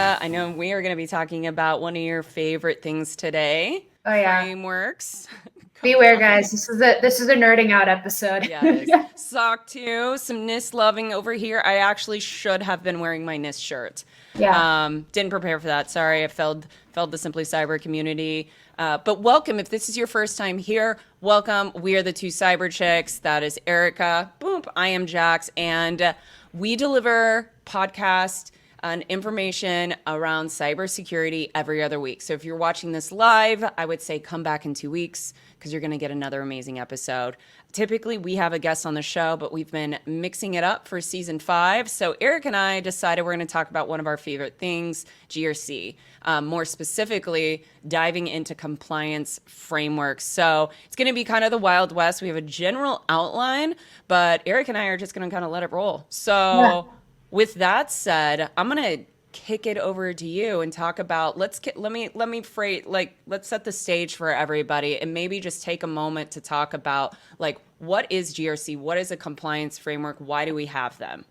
Erika. I know we are going to be talking about one of your favorite things today. Oh yeah. Frameworks. Beware, guys. This is a nerding out episode. Yeah, it is. Sock 2, some NIST loving over here. I actually should have been wearing my NIST shirt. Yeah. Didn't prepare for that. Sorry, I failed the Simply Cyber community. But welcome. If this is your first time here, welcome. We are the two cyber chicks. That is Erika. Boom. I am Jax. And we deliver podcast and information around cybersecurity every other week. So if you're watching this live, I would say come back in 2 weeks because you're going to get another amazing episode. Typically, we have a guest on the show, but we've been mixing it up for season 5. So Eric and I decided we're going to talk about one of our favorite things, GRC. More specifically, diving into compliance frameworks. So it's going to be kind of the Wild West. We have a general outline, but Eric and I are just going to kind of let it roll. So with that said, I'm going to kick it over to you and talk about let's set the stage for everybody and maybe just take a moment to talk about what is GRC, what is a compliance framework, why do we have them?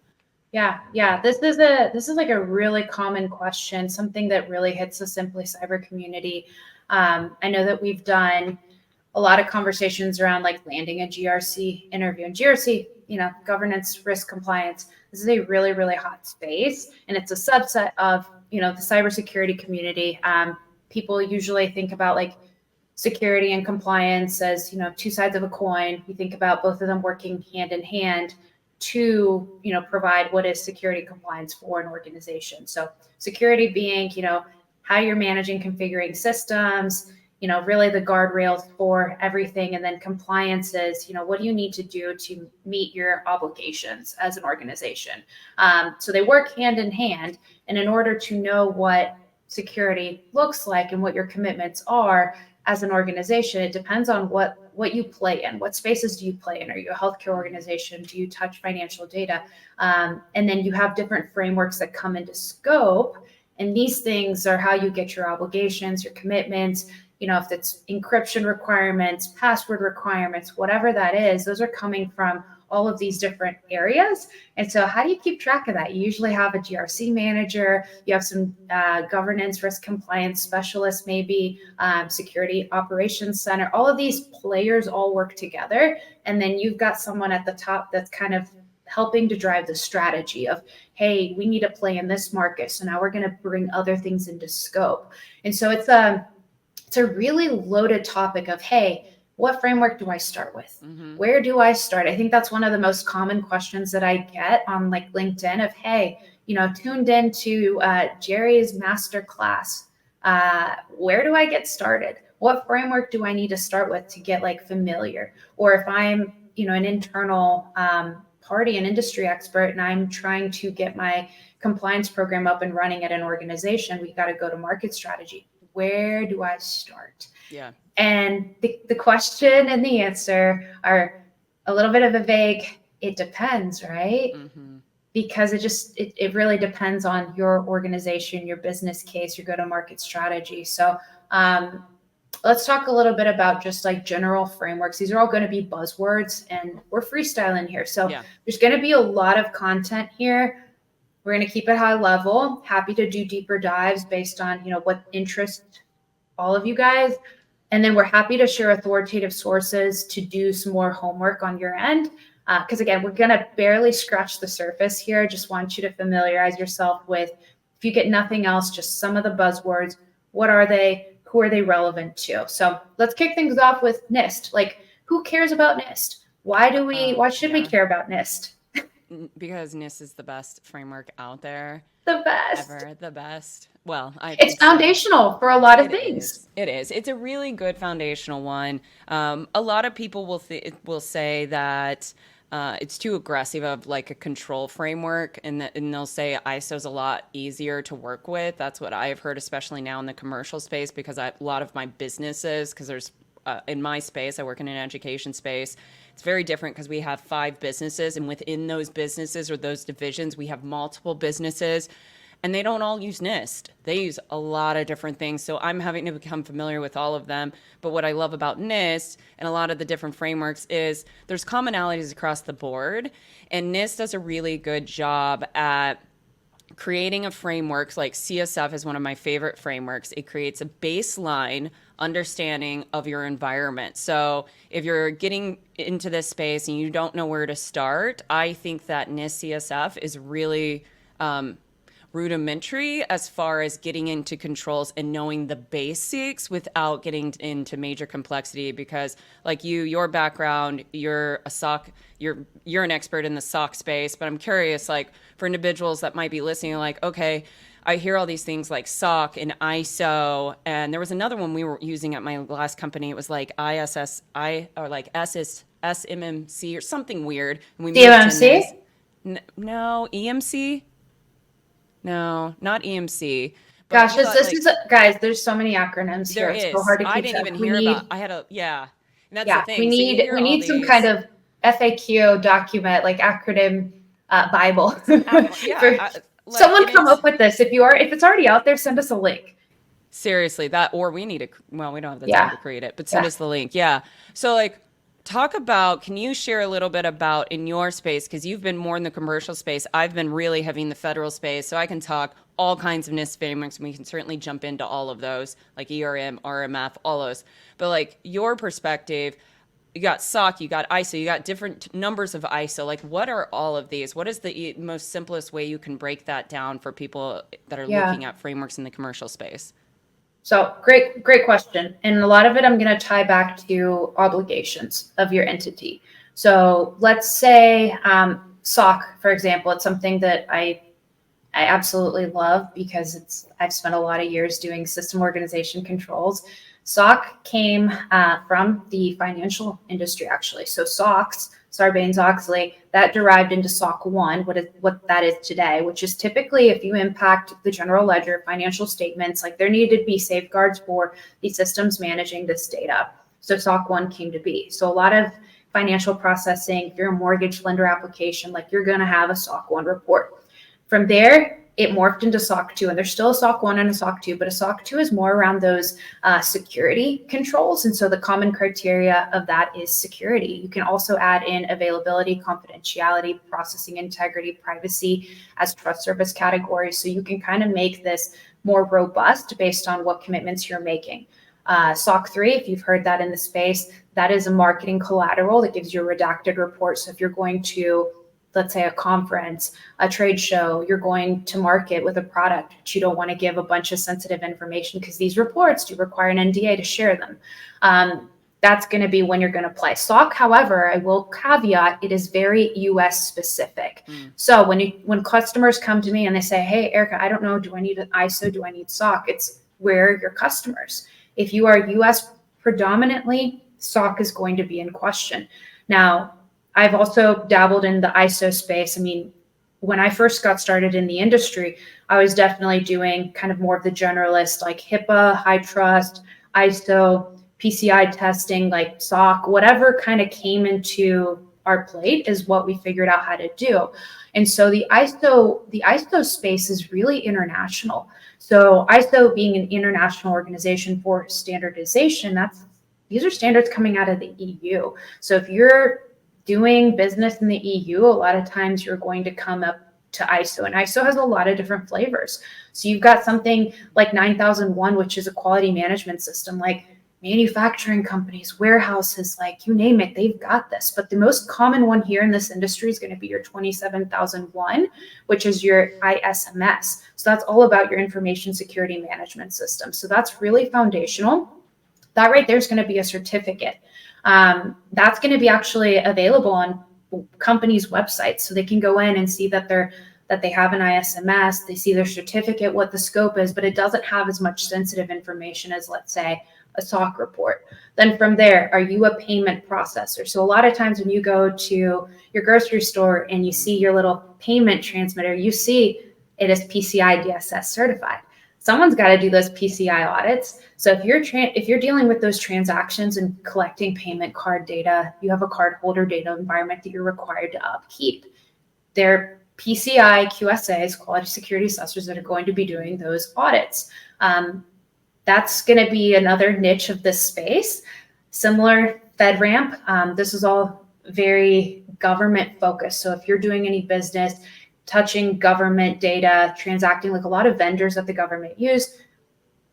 Yeah. This is like a really common question, something that really hits the Simply Cyber community. I know that we've done a lot of conversations around like landing a GRC interview, and GRC, governance, risk, compliance. This is a really, really hot space, and it's a subset of, the cybersecurity community. People usually think about like security and compliance as, two sides of a coin. We think about both of them working hand in hand to, provide what is security compliance for an organization. So security being, how you're managing, configuring systems, really the guardrails for everything. And then compliance is, what do you need to do to meet your obligations as an organization? So they work hand in hand. And in order to know what security looks like and what your commitments are as an organization, it depends on what you play in. What spaces do you play in? Are you a healthcare organization? Do you touch financial data? And then you have different frameworks that come into scope. And these things are how you get your obligations, your commitments. If it's encryption requirements, password requirements, whatever that is, those are coming from all of these different areas. And so how do you keep track of that? You usually have a GRC manager, you have some governance, risk compliance specialists, maybe security operations center. All of these players all work together. And then you've got someone at the top that's kind of helping to drive the strategy of, hey, we need to play in this market. So now we're going to bring other things into scope. And so it's a really loaded topic of, hey, what framework do I start with? Mm-hmm. Where do I start? I think that's one of the most common questions that I get on like LinkedIn of, hey, tuned into Jerry's masterclass. Where do I get started? What framework do I need to start with to get like familiar? Or if I'm, an internal party, an industry expert, and I'm trying to get my compliance program up and running at an organization, we got to go to market strategy. Where do I start? Yeah. And the question and the answer are a little bit of a vague, it depends, right? Mm-hmm. Because it really depends on your organization, your business case, your go-to-market strategy. So let's talk a little bit about just like general frameworks. These are all going to be buzzwords and we're freestyling here. So There's going to be a lot of content here. We're going to keep it high level. Happy to do deeper dives based on, what interests all of you guys. And then we're happy to share authoritative sources to do some more homework on your end. Because again, we're going to barely scratch the surface here. Just want you to familiarize yourself with, if you get nothing else, just some of the buzzwords. What are they? Who are they relevant to? So let's kick things off with NIST. Like, who cares about NIST? Why should we care about NIST? Because NIST is the best framework out there. The best. Ever. The best. Well, it's foundational for a lot of things. It is. It's a really good foundational one. A lot of people will say that it's too aggressive of like a control framework, and they'll say ISO is a lot easier to work with. That's what I've heard, especially now in the commercial space, because a lot of my businesses, because there's in my space, I work in an education space. It's very different because we have 5 businesses, and within those businesses or those divisions, we have multiple businesses. And they don't all use NIST. They use a lot of different things. So I'm having to become familiar with all of them. But what I love about NIST and a lot of the different frameworks is there's commonalities across the board. And NIST does a really good job at creating a framework like CSF is one of my favorite frameworks. It creates a baseline understanding of your environment. So if you're getting into this space and you don't know where to start, I think that NIST CSF is really rudimentary as far as getting into controls and knowing the basics without getting into major complexity. Because like your background, you're a SOC, you're an expert in the SOC space, but I'm curious, like for individuals that might be listening, like, okay, I hear all these things like SOC and ISO, and there was another one we were using at my last company. It was like ISSI or like SMMC or something weird. And we moved to DMC? No, EMC? No, not EMC. But Gosh, we this, thought, this like, is guys. There's so many acronyms here. there It's so is. hard to I keep didn't track. even hear about. I had a yeah, and that's the Yeah, thing. we So you need hear we all need some kind these. of FAQ document, like acronym Bible. Yeah, For like, someone and come it's up with this. If it's already out there, send us a link. seriously that, or we need to. Well, we don't have the time Yeah, to create it, but send yeah. us the link. Yeah. So like, talk about. Can you share a little bit about in your space, because you've been more in the commercial space. I've been really heavy in the federal space, so I can talk all kinds of NIST frameworks, and we can certainly jump into all of those, like ERM, RMF, all those. But like your perspective, you got SOC, you got ISO, you got different numbers of ISO. Like, what are all of these? What is the most simplest way you can break that down for people that are Yeah. looking at frameworks in the commercial space? So great question. And a lot of it I'm going to tie back to obligations of your entity. So let's say SOC, for example, it's something that I absolutely love because I've spent a lot of years doing system organization controls. SOC came from the financial industry, actually. So SOX, Sarbanes-Oxley, that derived into SOC 1, what that is today, which is typically if you impact the general ledger, financial statements, like there needed to be safeguards for the systems managing this data. So SOC 1 came to be. So a lot of financial processing, if you're a mortgage lender application, like you're going to have a SOC 1 report. From there, it morphed into SOC 2, and there's still a SOC 1 and a SOC 2, but a SOC 2 is more around those security controls. And so the common criteria of that is security. You can also add in availability, confidentiality, processing integrity, privacy as trust service categories. So you can kind of make this more robust based on what commitments you're making. SOC 3, if you've heard that in the space, that is a marketing collateral that gives you a redacted report. So if you're going to, let's say, a conference, a trade show, you're going to market with a product, but you don't want to give a bunch of sensitive information because these reports do require an NDA to share them. That's going to be when you're going to play. SOC, however, I will caveat, it is very US specific. So when customers come to me and they say, hey, Erika, I don't know, do I need an ISO? Do I need SOC? It's where are your customers? If you are US predominantly, SOC is going to be in question. Now, I've also dabbled in the ISO space. I mean, when I first got started in the industry, I was definitely doing kind of more of the generalist, like HIPAA, high trust, ISO, PCI testing, like SOC, whatever kind of came into our plate is what we figured out how to do. And so the ISO space is really international. So ISO being an international organization for standardization, these are standards coming out of the EU. So if you're doing business in the EU, a lot of times you're going to come up to ISO, and ISO has a lot of different flavors. So you've got something like 9001, which is a quality management system, like manufacturing companies, warehouses, like you name it, they've got this. But the most common one here in this industry is going to be your 27001, which is your ISMS. So that's all about your information security management system. So that's really foundational. That right there is going to be a certificate. That's going to be actually available on companies' websites, so they can go in and see that they have an ISMS, they see their certificate, what the scope is, but it doesn't have as much sensitive information as, let's say, a SOC report. Then from there, are you a payment processor? So a lot of times when you go to your grocery store and you see your little payment transmitter, you see it is PCI DSS certified. Someone's got to do those PCI audits. So if you're dealing with those transactions and collecting payment card data, you have a card holder data environment that you're required to upkeep. They're PCI QSAs, quality security assessors, that are going to be doing those audits. That's going to be another niche of this space. Similar FedRAMP. This is all very government focused. So if you're doing any business touching government data, transacting, like a lot of vendors that the government use,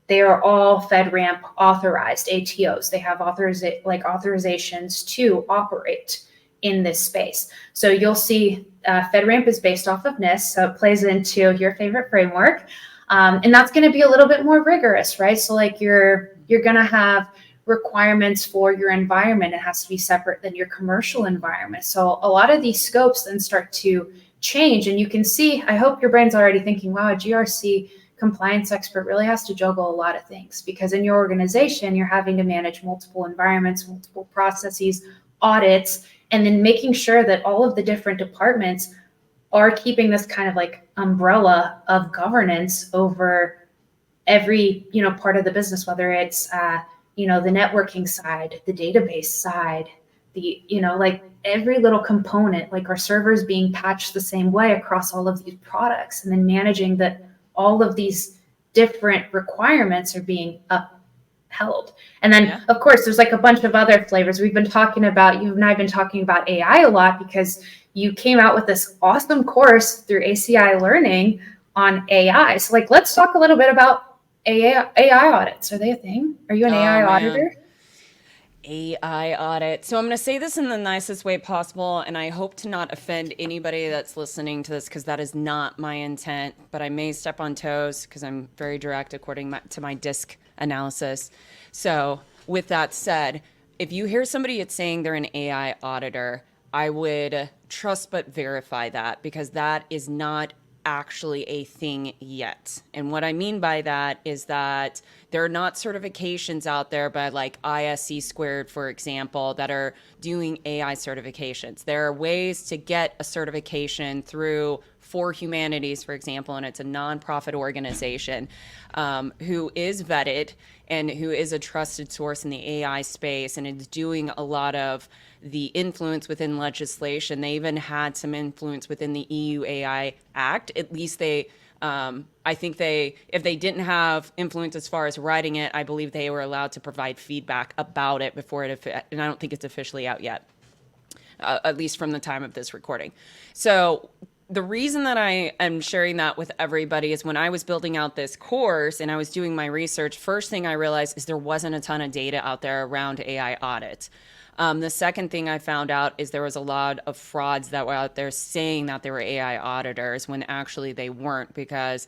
they are all FedRAMP authorized ATOs. They have authorizations to operate in this space. So you'll see FedRAMP is based off of NIST, so it plays into your favorite framework. And that's going to be a little bit more rigorous, right? So like you're going to have requirements for your environment. It has to be separate than your commercial environment. So a lot of these scopes then start to change. And you can see, I hope your brain's already thinking, wow, a GRC compliance expert really has to juggle a lot of things, because in your organization, you're having to manage multiple environments, multiple processes, audits, and then making sure that all of the different departments are keeping this kind of like umbrella of governance over every, part of the business, whether it's, the networking side, the database side, the, like every little component, like our servers being patched the same way across all of these products, and then managing that all of these different requirements are being upheld. And then, of course, there's like a bunch of other flavors. We've been talking about, you and I have been talking about AI a lot, because you came out with this awesome course through ACI Learning on AI. So like, let's talk a little bit about AI audits. Are they a thing? Are you an AI auditor? AI audit. So I'm going to say this in the nicest way possible, and I hope to not offend anybody that's listening to this, because that is not my intent, but I may step on toes because I'm very direct according to my DISC analysis. So with that said, if you hear somebody that's saying they're an AI auditor, I would trust but verify that, because that is not actually a thing yet. And what I mean by that is that there are not certifications out there by like ISC squared, for example, that are doing AI certifications. There are ways to get a certification through For Humanities, for example, and it's a nonprofit organization who is vetted and who is a trusted source in the AI space, and is doing a lot of the influence within legislation. They even had some influence within the EU AI Act. At least they, I think if they didn't have influence as far as writing it, I believe they were allowed to provide feedback about it before it, and I don't think it's officially out yet, at least from the time of this recording. So the reason that I am sharing that with everybody is when I was building out this course and I was doing my research, first thing I realized is there wasn't a ton of data out there around AI audits. The second thing I found out is there was a lot of frauds that were out there saying that they were AI auditors when actually they weren't, because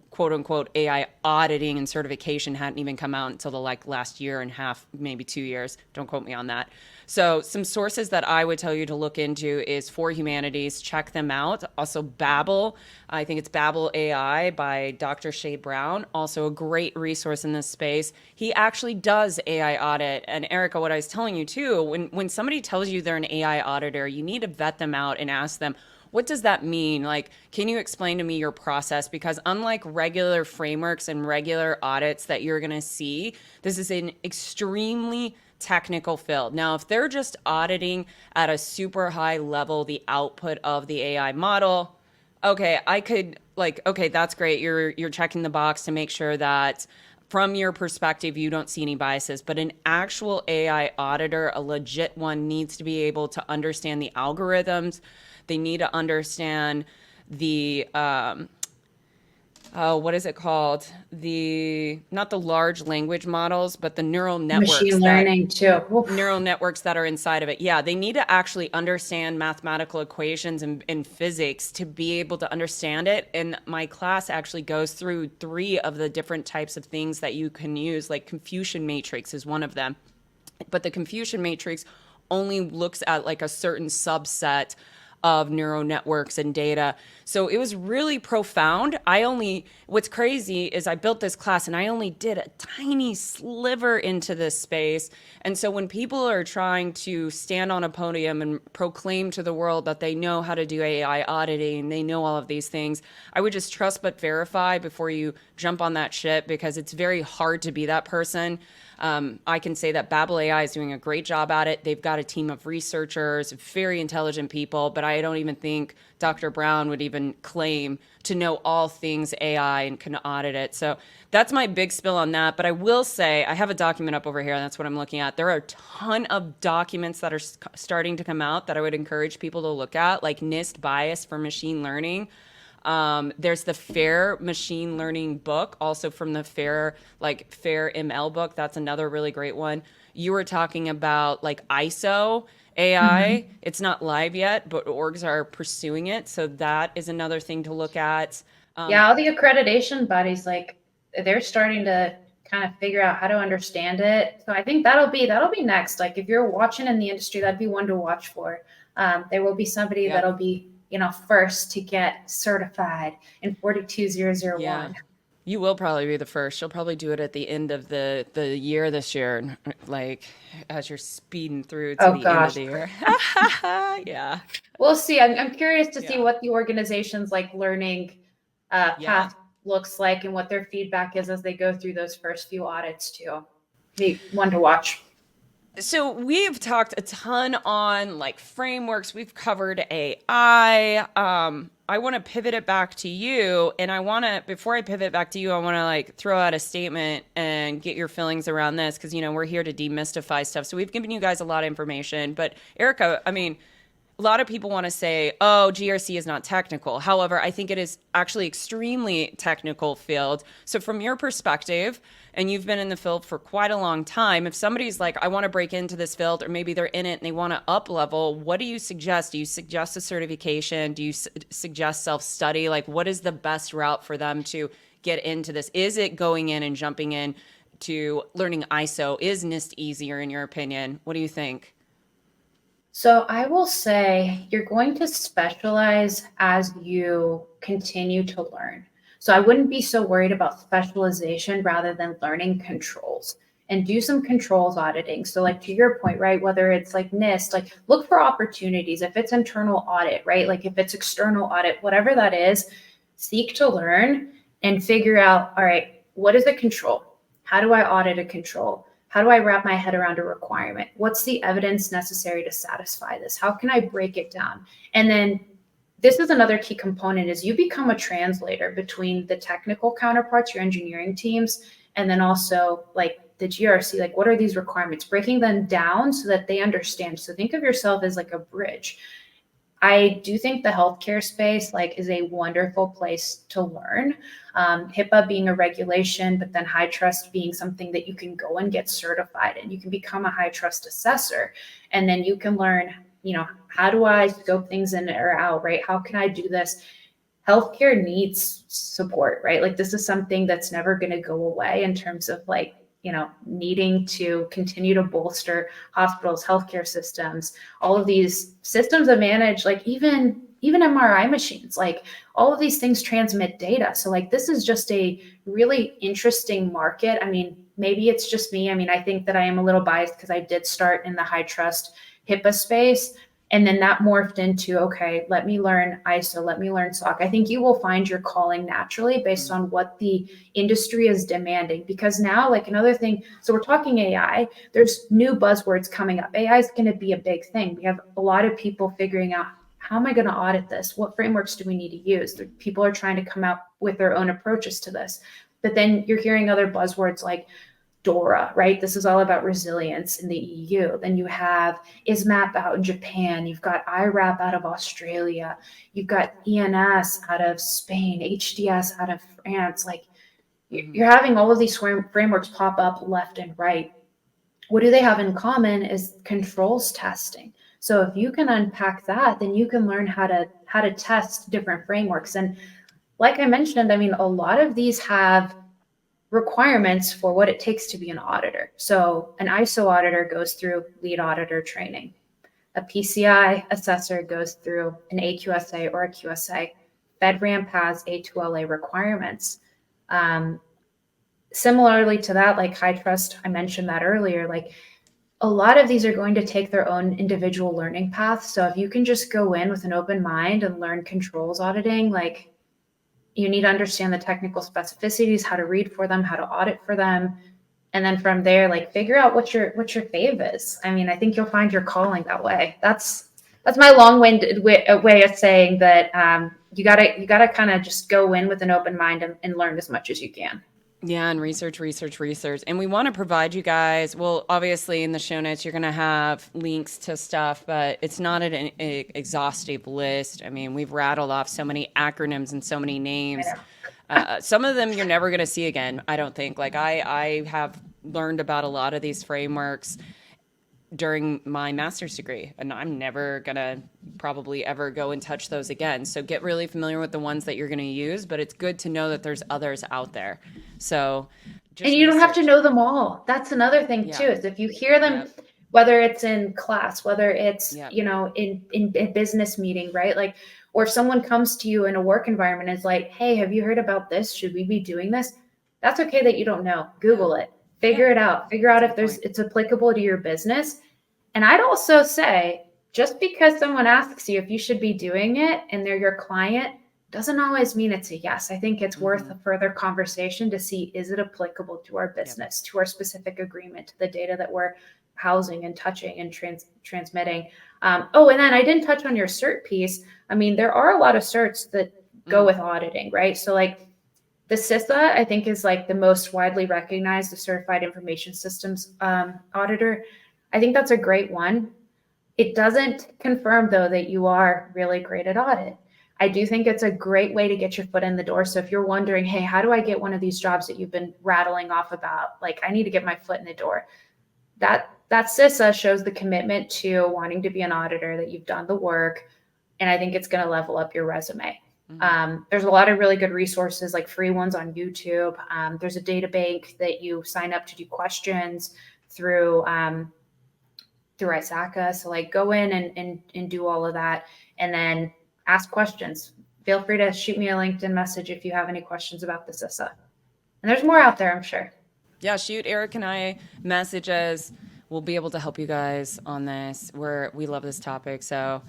quote unquote AI auditing and certification hadn't even come out until the last year and a half, maybe 2 years. Don't quote me on that. So some sources that I would tell you to look into is For Humanities. Check them out. Also Babel. I think it's Babel AI by Dr. Shay Brown. Also a great resource in this space. He actually does AI audit. And Erika, what I was telling you too, when somebody tells you they're an AI auditor, you need to vet them out and ask them, what does that mean? Like, can you explain to me your process? Because unlike regular frameworks and regular audits that you're going to see, this is an extremely technical field. Now, if they're just auditing at a super high level the output of the AI model, okay, I could okay, that's great. You're checking the box to make sure that from your perspective, you don't see any biases. But an actual AI auditor, a legit one, needs to be able to understand the algorithms. They need to understand the, what is it called? Not the large language models, but the neural networks. Machine learning too. Oof. Neural networks that are inside of it. Yeah, they need to actually understand mathematical equations and physics to be able to understand it. And my class actually goes through 3 of the different types of things that you can use, like Confucian matrix is one of them. But the Confucian matrix only looks at like a certain subset of neural networks and data. So it was really profound. What's crazy is I built this class and I only did a tiny sliver into this space. And so when people are trying to stand on a podium and proclaim to the world that they know how to do AI auditing, they know all of these things, I would just trust but verify before you jump on that shit, because it's very hard to be that person. I can say that Babel AI is doing a great job at it. They've got a team of researchers, very intelligent people, but AI. I don't even think Dr. Brown would even claim to know all things AI and can audit it. So that's my big spill on that. But I will say, I have a document up over here, and that's what I'm looking at. There are a ton of documents that are starting to come out that I would encourage people to look at, like NIST bias for machine learning. There's the FAIR machine learning book, also from the FAIR ML book. That's another really great one. You were talking about like ISO AI. It's not live yet, but orgs are pursuing it. So that is another thing to look at. Yeah, all the accreditation bodies, like they're starting to kind of figure out how to understand it. So I think that'll be next. Like if you're watching in the industry, that'd be one to watch for. There will be somebody that'll be, first to get certified in 42001. Yeah. You will probably be the first. You'll probably do it at the end of the year this year, like as you're speeding through to the end of the year. Yeah. We'll see. I'm curious to see what the organization's like learning path looks like and what their feedback is as they go through those first few audits too. Be one to watch. So we've talked a ton on like frameworks. We've covered AI. I want to pivot it back to you. And before I pivot back to you, I want to like throw out a statement and get your feelings around this. Cause we're here to demystify stuff. So we've given you guys a lot of information, but Erika, a lot of people want to say, oh, GRC is not technical. However, I think it is actually extremely technical field. So from your perspective, and you've been in the field for quite a long time, if somebody's like, I want to break into this field, or maybe they're in it and they want to up level, what do you suggest? Do you suggest a certification? Do you suggest self-study? Like, what is the best route for them to get into this? Is it going in and jumping in to learning ISO? Is NIST easier in your opinion? What do you think? So I will say you're going to specialize as you continue to learn. So I wouldn't be so worried about specialization rather than learning controls, and do some controls auditing. So like to your point, right, whether it's like NIST, like look for opportunities. If it's internal audit, right, like if it's external audit, whatever that is, seek to learn and figure out, all right, what is a control? How do I audit a control? How do I wrap my head around a requirement? What's the evidence necessary to satisfy this? How can I break it down? And then this is another key component is you become a translator between the technical counterparts, your engineering teams, and then also like the GRC, like what are these requirements? Breaking them down so that they understand. So think of yourself as like a bridge. I do think the healthcare space like is a wonderful place to learn. HIPAA being a regulation, but then high trust being something that you can go and get certified and you can become a high trust assessor. And then you can learn, how do I scope things in or out, right? How can I do this? Healthcare needs support, right? Like this is something that's never going to go away in terms of like, needing to continue to bolster hospitals, healthcare systems, all of these systems that manage, like even MRI machines, like all of these things transmit data. So like, this is just a really interesting market. Maybe it's just me. I think that I am a little biased because I did start in the high trust HIPAA space. And then that morphed into, okay, let me learn ISO, let me learn SOC. I think you will find your calling naturally based on what the industry is demanding. Because now, like another thing, so we're talking AI, there's new buzzwords coming up. AI is going to be a big thing. We have a lot of people figuring out, how am I going to audit this? What frameworks do we need to use? People are trying to come out with their own approaches to this. But then you're hearing other buzzwords like DORA, right? This is all about resilience in the EU. Then you have ISMAP out in Japan. You've got IRAP out of Australia. You've got ENS out of Spain, HDS out of France. Like you're having all of these frameworks pop up left and right. What do they have in common is controls testing. So if you can unpack that, then you can learn how to test different frameworks. And like I mentioned, a lot of these have requirements for what it takes to be an auditor. So an ISO auditor goes through lead auditor training. A PCI assessor goes through an AQSA or a QSA. FedRAMP has A2LA requirements. Similarly to that, like high trust, I mentioned that earlier, like a lot of these are going to take their own individual learning path. So if you can just go in with an open mind and learn controls auditing, like you need to understand the technical specificities, how to read for them, how to audit for them. And then from there, like figure out what your fave is. I think you'll find your calling that way. That's that's my long-winded way of saying that you gotta kind of just go in with an open mind and learn as much as you can. Yeah, and research. And we want to provide you guys, well, obviously in the show notes, you're going to have links to stuff, but it's not an exhaustive list. I mean, we've rattled off so many acronyms and so many names. Some of them you're never going to see again, I don't think. Like I have learned about a lot of these frameworks during my master's degree, and I'm never gonna probably ever go and touch those again. So get really familiar with the ones that you're gonna use, but it's good to know that there's others out there. So just and you don't have to research. know them all. That's another thing Yeah. too, is if you hear them, Yep. whether it's in class, whether it's, Yep. in a business meeting, right? Like, or if someone comes to you in a work environment and is like, hey, have you heard about this? Should we be doing this? That's okay that you don't know. Google it, figure it out, figure out if it's applicable to your business. And I'd also say, just because someone asks you if you should be doing it and they're your client, doesn't always mean it's a yes. I think it's worth a further conversation to see, is it applicable to our business, to our specific agreement, to the data that we're housing and touching and transmitting. And then I didn't touch on your cert piece. I mean, there are a lot of certs that go with auditing, right? So like the CISA, I think, is like the most widely recognized, the Certified Information Systems Auditor. I think that's a great one. It doesn't confirm, though, that you are really great at audit. I do think it's a great way to get your foot in the door. So if you're wondering, hey, how do I get one of these jobs that you've been rattling off about? Like, I need to get my foot in the door. That CISA shows the commitment to wanting to be an auditor, that you've done the work, and I think it's going to level up your resume. There's a lot of really good resources, like free ones on YouTube. There's a data bank that you sign up to do questions through ISACA. So like go in and do all of that, and then ask questions. Feel free to shoot me a LinkedIn message if you have any questions about the CISA. And there's more out there, I'm sure. Yeah, shoot Eric and I messages. We'll be able to help you guys on this. We love this topic. So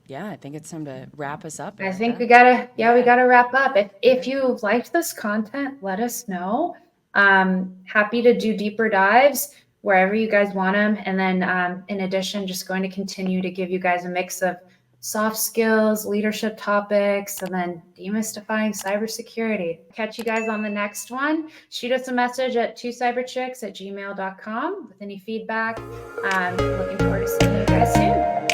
yeah, I think it's time to wrap us up. I think we gotta wrap up. If you liked this content, let us know. Happy to do deeper dives wherever you guys want them. And then in addition, just going to continue to give you guys a mix of soft skills, leadership topics, and then demystifying cybersecurity. Catch you guys on the next one. Shoot us a message at twocyberchicks@gmail.com with any feedback. Looking forward to seeing you guys soon.